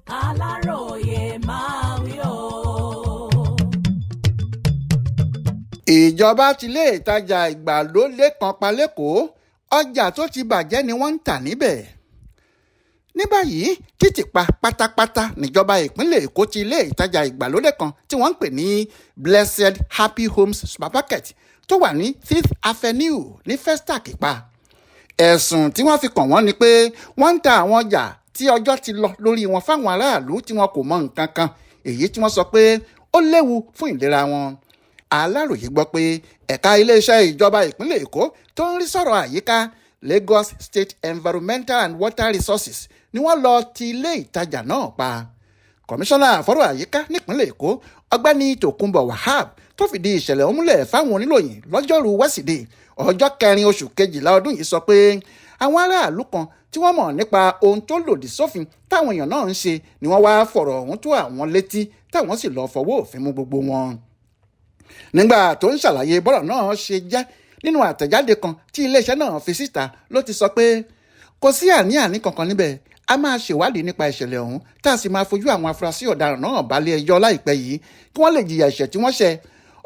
Aláròyé máa wí o. Ìjọba ti Ileetaja Igbalode kan pa lẹ́kọ̀ọ́, ọjà tó ti bàjẹ́ ni wọ́n ń tà níbẹ̀. Ní báyìí, títìpa pátápátá níjọba ìpínlẹ̀ Èkó ti Ileetaja Igbalode kan tí wọ́n ń pè ní Blessed Happy Homes Supermarket tó wà ní 5th Avenue ní Festac pa. Ẹ̀sùn tí wọ́n fi kàn wọ́n ni pé wọ́n ń ta àwọn ọjà tí ọjọ́ ti lọ lórí wọn fáwọn aráàlú tí wọn kò mọ nǹkan kan, èyí tí wọ́n sọ pé ó léwu fún ìlera wọn. Aláròyé gbọ́ pé ẹ̀ka iléeṣẹ́ ìjọba ìpínlẹ̀ Èkó tó ń rí sọ̀rọ̀ àyíká Lagos State Environmental and Water Resources ni wọ́n lọ ti ilé ìtajà náà pa. Kọmíṣánná fọ́rọ̀ àyíká nípínlẹ̀ Èkó Ọ̀gbẹ́ni Tòkunbọ̀ Wahab tó fìdí ìṣẹ̀lẹ̀ ọ̀hún múlẹ̀ fáwọn oníròyìn lọ́jọ́rú Wẹ́sídẹ̀ẹ́ ọjọ́ 4 oṣù kejìlá ọdún yìí sọ pé àwọn aráàlú kan tí wọ́n mọ̀ nípa ohun tó lòdì sófin táwọn èèyàn náà ń ṣe ni wọ́n wá fọ̀rọ̀ ọ̀hún tó àwọn létí táwọn sì lọ́ọ́ fọwọ́ òfin mú gbogbo wọn. Nígbà tó ń ṣàlàyé bọ́rọ̀ náà ṣe jẹ́ nínú àtẹ̀jáde kan tí iléeṣẹ́ náà fi síta ló ti sọ pé kò sí àní-àní kankan níbẹ̀, a máa ṣèwádìí nípa ìṣẹ̀lẹ̀ ọ̀hún tá a sì máa fojú àwọn afurasí ọ̀daràn náà balẹ̀ ẹjọ́ láìpẹ́ yìí kí wọ́n lè jìyà ẹ̀ṣẹ̀ tí wọ́n ṣẹ̀.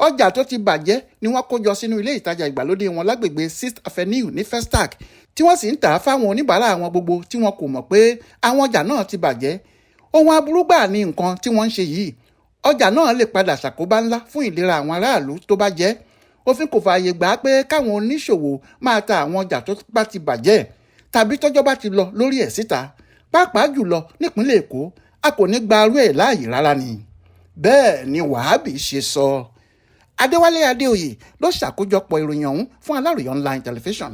Ọjà tó ti bàjẹ́ ni wọ́n kó jọ sínú ilé ìtajà ìgbàlódé wọn lágbègbè 6th Avenue ní Festac tí wọ́n sì ń tà á fáwọn oníbàárà àwọn gbogbo tí wọn kò mọ̀ pé àwọn ọjà náà ti bàjẹ́. Ohun aburú gbà ní nǹkan tí wọ́n ń ṣe yìí. Ọjà náà lè padà ṣàkóbá ńlá fún ìlera àwọn aráàlú tó bá jẹ́. Òfin kò fààyè gbà pé káwọn oníṣòwò máa ta àwọn ọjà tó bá ti bàjẹ́ tàbí tọ́jọ́ bá ti lọ lórí ẹ̀ síta. Pàápàá jùlọ nípínlẹ̀ Èkó, a kò ní gba arú ẹ̀ láàyè rárá ni. Bẹ́ẹ̀ ni Wàhábì ṣe sọ. Adéwálé Adéoyè ló ṣàkójọpọ̀ ìròyìn ọ̀hún fún Aláròyé online television.